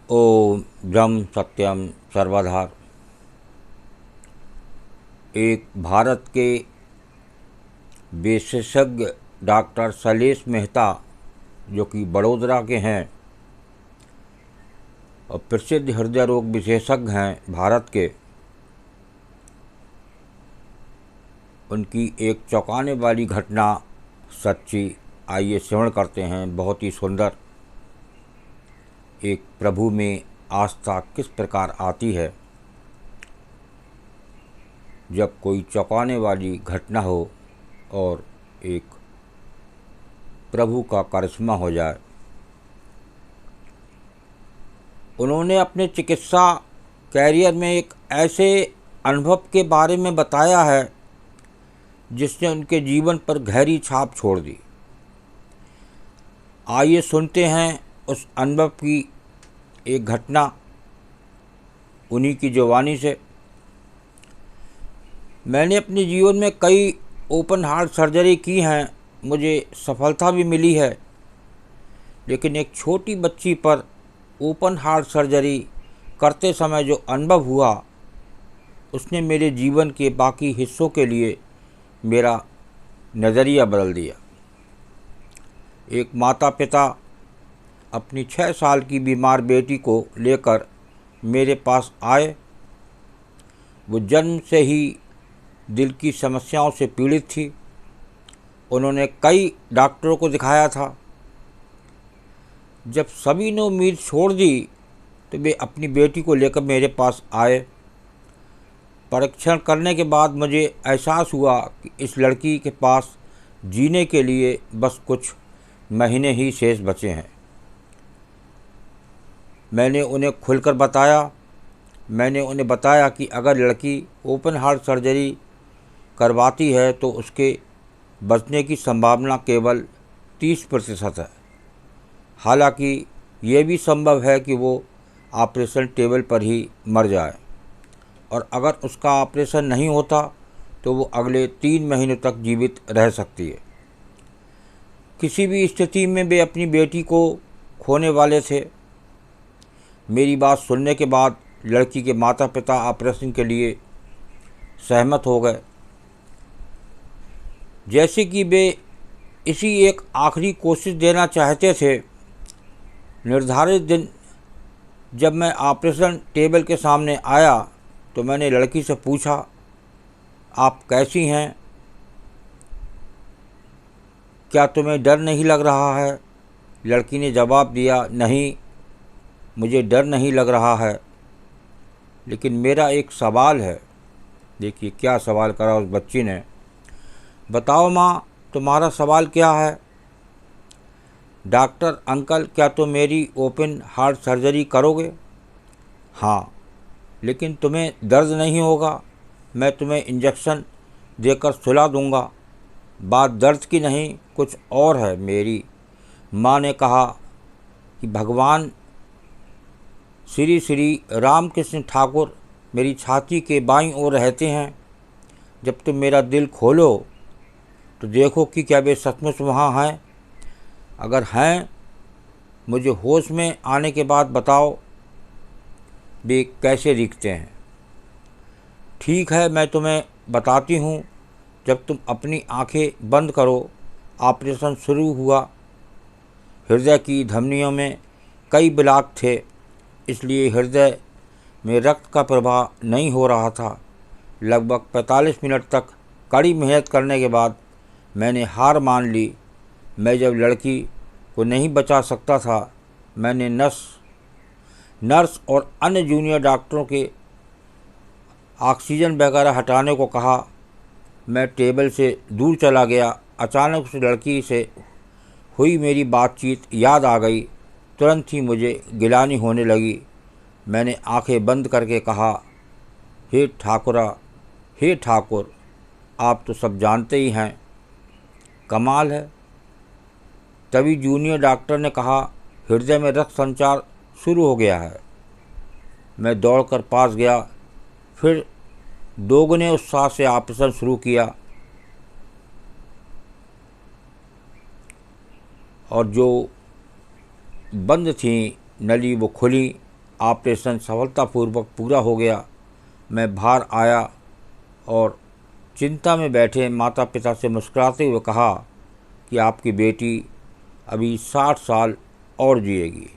ओम ब्रह्म सत्यम सर्वधार। एक भारत के विशेषज्ञ डॉक्टर शैलेश मेहता, जो कि बड़ोदरा के हैं और प्रसिद्ध हृदय रोग विशेषज्ञ हैं भारत के, उनकी एक चौंकाने वाली घटना सच्ची। आइए श्रवण करते हैं। बहुत ही सुंदर। एक प्रभु में आस्था किस प्रकार आती है जब कोई चौंकाने वाली घटना हो और एक प्रभु का करिश्मा हो जाए। उन्होंने अपने चिकित्सा कैरियर में एक ऐसे अनुभव के बारे में बताया है जिसने उनके जीवन पर गहरी छाप छोड़ दी। आइए सुनते हैं उस अनुभव की एक घटना उन्हीं की जुबानी से। मैंने अपने जीवन में कई ओपन हार्ट सर्जरी की हैं, मुझे सफलता भी मिली है, लेकिन एक छोटी बच्ची पर ओपन हार्ट सर्जरी करते समय जो अनुभव हुआ उसने मेरे जीवन के बाकी हिस्सों के लिए मेरा नज़रिया बदल दिया। एक माता पिता अपनी 6 साल की बीमार बेटी को लेकर मेरे पास आए। वो जन्म से ही दिल की समस्याओं से पीड़ित थी। उन्होंने कई डॉक्टरों को दिखाया था। जब सभी ने उम्मीद छोड़ दी तो वे अपनी बेटी को लेकर मेरे पास आए। परीक्षण करने के बाद मुझे एहसास हुआ कि इस लड़की के पास जीने के लिए बस कुछ महीने ही शेष बचे हैं। मैंने उन्हें बताया कि अगर लड़की ओपन हार्ट सर्जरी करवाती है तो उसके बचने की संभावना केवल 30% है। हालांकि ये भी संभव है कि वो ऑपरेशन टेबल पर ही मर जाए, और अगर उसका ऑपरेशन नहीं होता तो वो अगले 3 महीनों तक जीवित रह सकती है। किसी भी स्थिति में वे अपनी बेटी को खोने वाले थे। मेरी बात सुनने के बाद लड़की के माता पिता ऑपरेशन के लिए सहमत हो गए। जैसे कि वे इसी एक आखिरी कोशिश देना चाहते थे। निर्धारित दिन जब मैं ऑपरेशन टेबल के सामने आया तो मैंने लड़की से पूछा, आप कैसी हैं? क्या तुम्हें डर नहीं लग रहा है? लड़की ने जवाब दिया, नहीं, मुझे डर नहीं लग रहा है, लेकिन मेरा एक सवाल है। देखिए क्या सवाल करा उस बच्ची ने। बताओ माँ, तुम्हारा सवाल क्या है? डॉक्टर अंकल, क्या तुम मेरी ओपन हार्ट सर्जरी करोगे? हाँ, लेकिन तुम्हें दर्द नहीं होगा। मैं तुम्हें इंजेक्शन देकर सुला दूंगा। बात दर्द की नहीं, कुछ और है। मेरी माँ ने कहा कि भगवान श्री श्री रामकृष्ण ठाकुर मेरी छाती के बाईं ओर रहते हैं। जब तुम मेरा दिल खोलो तो देखो कि क्या वे सचमुच वहाँ हैं। अगर हैं, मुझे होश में आने के बाद बताओ वे कैसे दिखते हैं। ठीक है, मैं तुम्हें बताती हूँ। जब तुम अपनी आंखें बंद करो। ऑपरेशन शुरू हुआ। हृदय की धमनियों में कई ब्लॉक थे, इसलिए हृदय में रक्त का प्रवाह नहीं हो रहा था। लगभग 45 मिनट तक कड़ी मेहनत करने के बाद मैंने हार मान ली। मैं जब लड़की को नहीं बचा सकता था, मैंने नर्स और अन्य जूनियर डॉक्टरों के ऑक्सीजन वगैरह हटाने को कहा। मैं टेबल से दूर चला गया। अचानक उस लड़की से हुई मेरी बातचीत याद आ गई। तुरंत ही मुझे गिलानी होने लगी। मैंने आंखें बंद करके कहा, हे ठाकुरा, हे ठाकुर, आप तो सब जानते ही हैं। कमाल है। तभी जूनियर डॉक्टर ने कहा, हृदय में रक्त संचार शुरू हो गया है। मैं दौड़कर पास गया, फिर दोगुने उत्साह से ऑपरेशन शुरू किया, और जो बंद थी नली वो खुली। ऑपरेशन सफलतापूर्वक पूरा हो गया। मैं बाहर आया और चिंता में बैठे माता पिता से मुस्कुराते हुए कहा कि आपकी बेटी अभी 60 साल और जिएगी।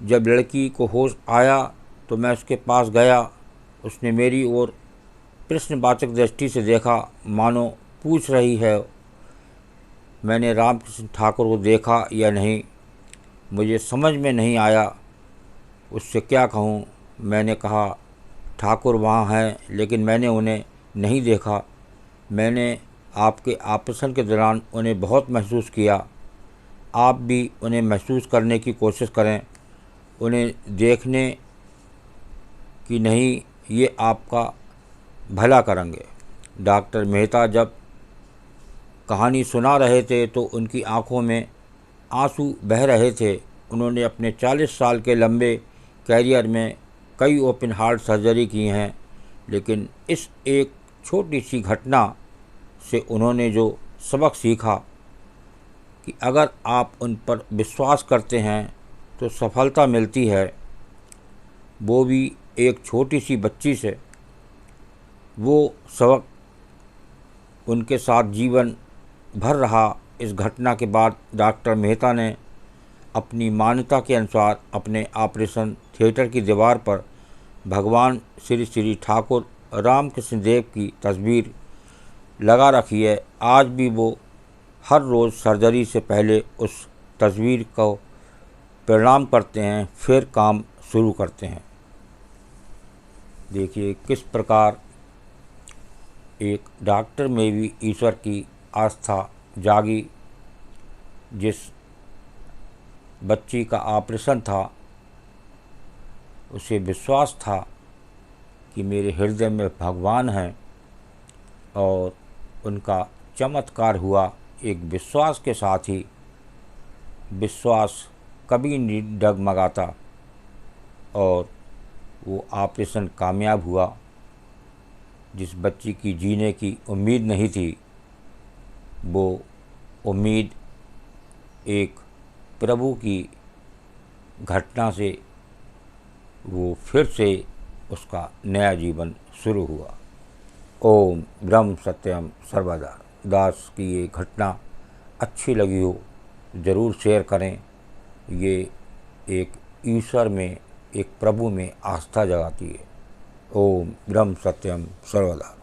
जब लड़की को होश आया तो मैं उसके पास गया। उसने मेरी ओर प्रश्नवाचक दृष्टि से देखा, मानो पूछ रही है मैंने रामकृष्ण ठाकुर को देखा या नहीं। मुझे समझ में नहीं आया उससे क्या कहूँ। मैंने कहा, ठाकुर वहाँ हैं, लेकिन मैंने उन्हें नहीं देखा। मैंने आपके ऑपरेशन के दौरान उन्हें बहुत महसूस किया। आप भी उन्हें महसूस करने की कोशिश करें, उन्हें देखने की नहीं, ये आपका भला करेंगे। डॉक्टर मेहता जब कहानी सुना रहे थे तो उनकी आंखों में आंसू बह रहे थे। उन्होंने अपने 40 साल के लंबे कैरियर में कई ओपन हार्ट सर्जरी की हैं, लेकिन इस एक छोटी सी घटना से उन्होंने जो सबक सीखा कि अगर आप उन पर विश्वास करते हैं तो सफलता मिलती है, वो भी एक छोटी सी बच्ची से। वो सबक उनके साथ जीवन भर रहा। इस घटना के बाद डॉक्टर मेहता ने अपनी मान्यता के अनुसार अपने ऑपरेशन थिएटर की दीवार पर भगवान श्री श्री ठाकुर रामकृष्ण देव की तस्वीर लगा रखी है। आज भी वो हर रोज़ सर्जरी से पहले उस तस्वीर को प्रणाम करते हैं, फिर काम शुरू करते हैं। देखिए किस प्रकार एक डॉक्टर में भी ईश्वर की आस्था जागी। जिस बच्ची का ऑपरेशन था उसे विश्वास था कि मेरे हृदय में भगवान हैं, और उनका चमत्कार हुआ। एक विश्वास के साथ ही, विश्वास कभी नहीं डगमगाता, और वो ऑपरेशन कामयाब हुआ। जिस बच्ची की जीने की उम्मीद नहीं थी, वो उम्मीद एक प्रभु की घटना से वो फिर से उसका नया जीवन शुरू हुआ। ओम ब्रह्म सत्यम सर्वदा। दास की ये घटना अच्छी लगी हो ज़रूर शेयर करें। ये एक ईश्वर में, एक प्रभु में आस्था जगाती है। ओम ब्रह्म सत्यम सर्वदा।